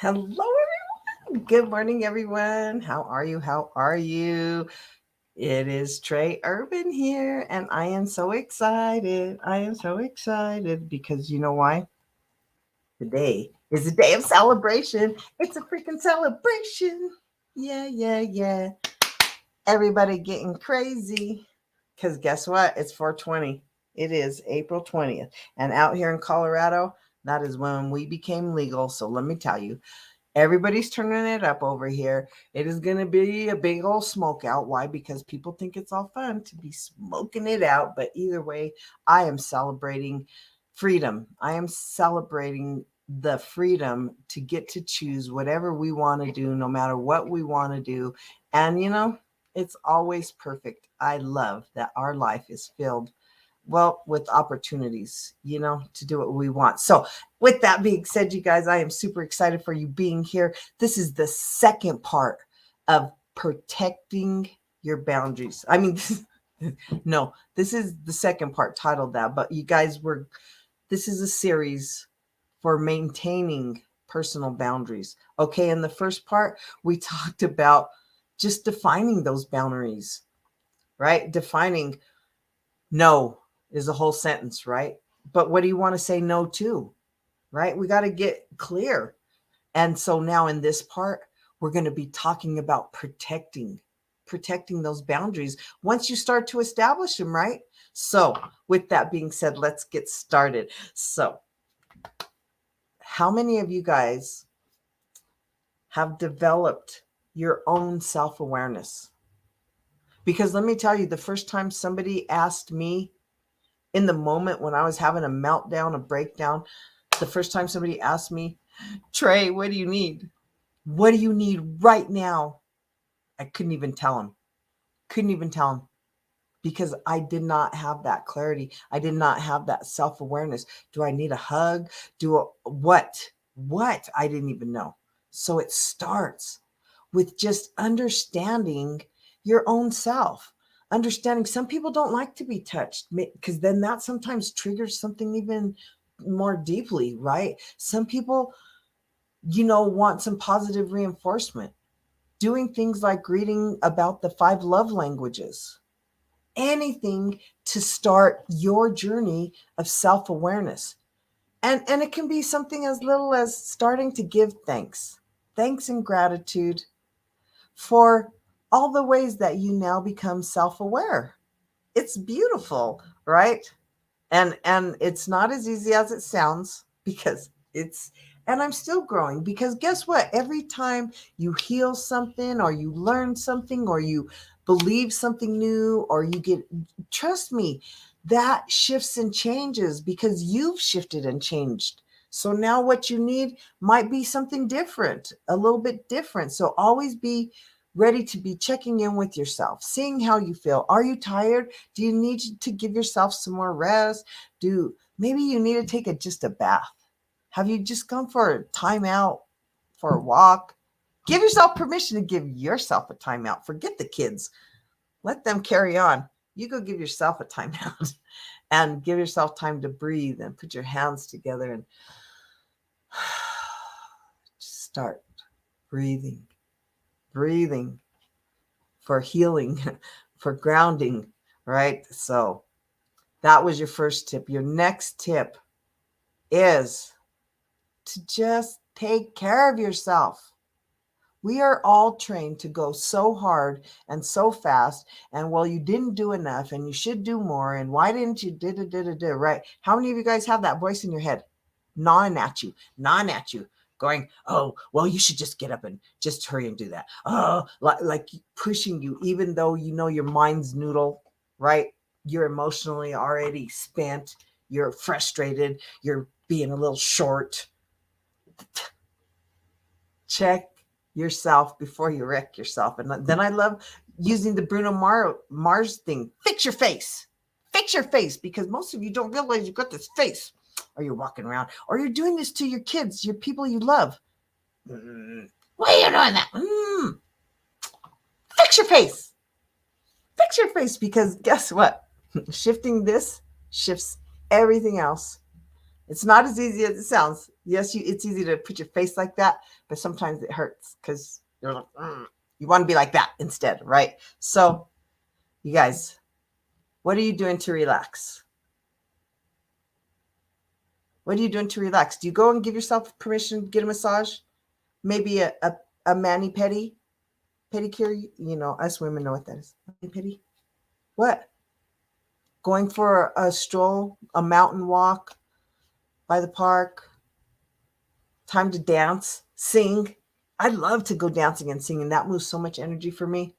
Hello, everyone. Good morning, everyone. How are you? How are you? It is Trey Urban here, and I am so excited. I am so excited because you know why? Today is a day of celebration. It's a freaking celebration. Yeah, yeah, yeah. Everybody getting crazy. Because guess what? It's 420. It is April 20th. And out here in Colorado, that is when we became legal. So let me tell you, everybody's turning it up over here. It is going to be a big old smoke out. Why? Because people think it's all fun to be smoking it out. But either way, I am celebrating freedom. I am celebrating the freedom to get to choose whatever we want to do, no matter what we want to do. And, it's always perfect. I love that our life is filled with opportunities, to do what we want. So, with that being said, you guys, I am super excited for you being here. This is the second part of protecting your boundaries. I mean, no, this is the second part titled that, but you guys this is a series for maintaining personal boundaries. Okay, in the first part, we talked about just defining those boundaries, right? Defining no is a whole sentence, right? But what do you want to say no to, right? We got to get clear. And so now in this part, we're going to be talking about protecting those boundaries once you start to establish them, right? So, with that being said, let's get started. So, how many of you guys have developed your own self-awareness? Because let me tell you, the first time somebody asked me in the moment when I was having a meltdown, a breakdown, the first time somebody asked me, Trey, what do you need? What do you need right now? I couldn't even tell him. Couldn't even tell him because I did not have that clarity. I did not have that self awareness. Do I need a hug? What? What? I didn't even know. So it starts with just understanding your own self. Understanding some people don't like to be touched because then that sometimes triggers something even more deeply, right? Some people, want some positive reinforcement. Doing things like reading about the 5 love languages, anything to start your journey of self-awareness. And it can be something as little as starting to give thanks and gratitude for all the ways that you now become self-aware. It's beautiful, right? And it's not as easy as it sounds because it's and I'm still growing because guess what? Every time you heal something or you learn something or you believe something new or you get trust me, that shifts and changes because you've shifted and changed. So now what you need might be something different, a little bit different. So always be ready to be checking in with yourself, seeing how you feel. Are you tired? Do you need to give yourself some more rest? Do maybe you need to take just a bath? Have you just gone for a time out for a walk? Give yourself permission to give yourself a timeout. Forget the kids. Let them carry on. You go give yourself a timeout and give yourself time to breathe and put your hands together and start breathing, breathing for healing, for grounding, right? So that was your first tip. Your next tip is to just take care of yourself. We are all trained to go so hard and so fast, and well, you didn't do enough, and you should do more, and why didn't you? Right? How many of you guys have that voice in your head, gnawing at you, going, "Oh, well, you should just get up and just hurry and do that." Oh, like pushing you, even though you know your mind's noodle, right? You're emotionally already spent. You're frustrated. You're being a little short. Check yourself before you wreck yourself. And then I love using the Mars thing. Fix your face. Fix your face because most of you don't realize you've got this face. Or you're walking around, or you're doing this to your kids, your people you love. Why are you doing that? Fix your face. Fix your face because guess what? Shifting this shifts everything else. It's not as easy as it sounds. Yes, it's easy to put your face like that, but sometimes it hurts because you're like, you want to be like that instead, right? So, you guys, what are you doing to relax? What are you doing to relax? Do you go and give yourself permission to get a massage? Maybe a mani pedicure? You know, us women know what that is. Mani pedi? What? Going for a stroll, a mountain walk by the park, time to dance, sing. I love to go dancing and singing. That moves so much energy for me.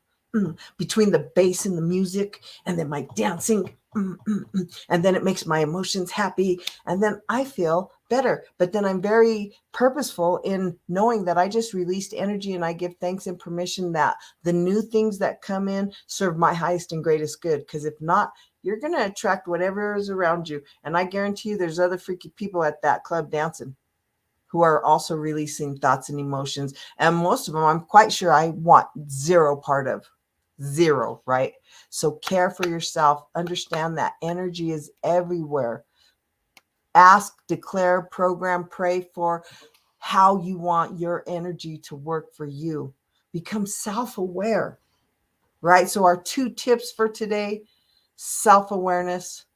Between the bass and the music, and then my dancing, and then it makes my emotions happy, and then I feel better. But then I'm very purposeful in knowing that I just released energy, and I give thanks and permission that the new things that come in serve my highest and greatest good. Because if not, you're going to attract whatever is around you. And I guarantee you there's other freaky people at that club dancing who are also releasing thoughts and emotions. And most of them, I'm quite sure I want zero part of. Zero, right? So care for yourself. Understand that energy is everywhere. Ask, declare, program, pray for how you want your energy to work for you. Become self aware, right? So, our 2 tips for today: self awareness.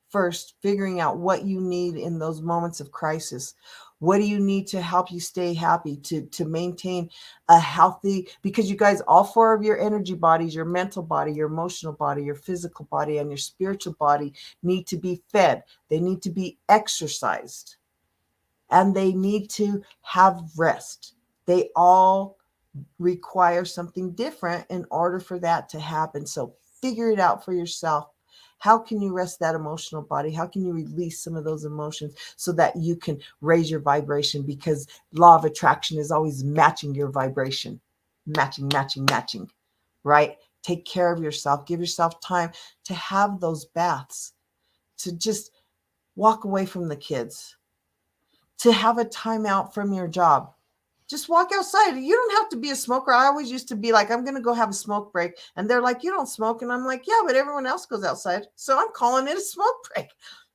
First, figuring out what you need in those moments of crisis. What do you need to help you stay happy, to maintain a healthy, because you guys, all 4 of your energy bodies, your mental body, your emotional body, your physical body, and your spiritual body need to be fed. They need to be exercised, and they need to have rest. They all require something different in order for that to happen. So figure it out for yourself. How can you rest that emotional body? How can you release some of those emotions so that you can raise your vibration? Because law of attraction is always matching your vibration. Matching, matching, matching, right? Take care of yourself. Give yourself time to have those baths, to just walk away from the kids, to have a time out from your job. Just walk outside. You don't have to be a smoker. I always used to be like, I'm going to go have a smoke break. And they're like, you don't smoke. And I'm like, yeah, but everyone else goes outside. So I'm calling it a smoke break.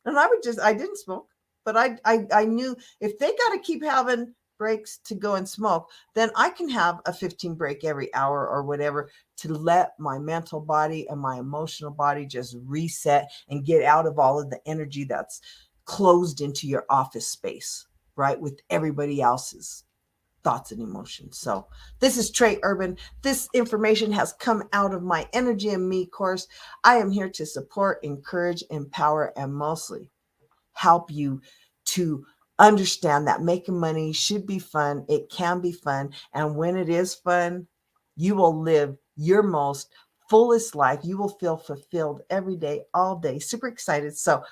And I didn't smoke, but I knew if they got to keep having breaks to go and smoke, then I can have a 15 break every hour or whatever to let my mental body and my emotional body just reset and get out of all of the energy that's closed into your office space, right? With everybody else's thoughts and emotions. So this is Trey Urban. This information has come out of my Energy and Me course. I am here to support, encourage, empower, and mostly help you to understand that making money should be fun. It can be fun. And when it is fun, you will live your most fullest life. You will feel fulfilled every day, all day. Super excited. So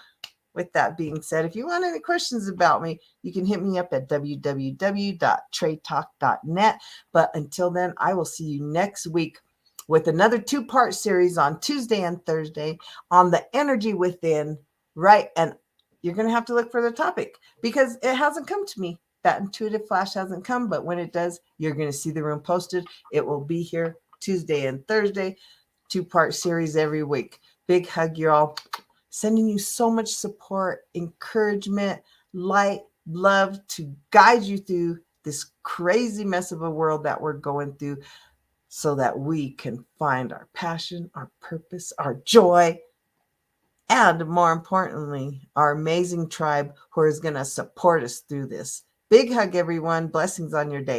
with that being said, if you want any questions about me, you can hit me up at www.traytalk.net. But until then, I will see you next week with another 2-part series on Tuesday and Thursday on the energy within, right? And you're going to have to look for the topic because it hasn't come to me. That intuitive flash hasn't come, but when it does, you're going to see the room posted. It will be here Tuesday and Thursday, 2-part series every week. Big hug, y'all. Sending you so much support, encouragement, light, love to guide you through this crazy mess of a world that we're going through so that we can find our passion, our purpose, our joy, and more importantly, our amazing tribe who is going to support us through this. Big hug, everyone. Blessings on your day.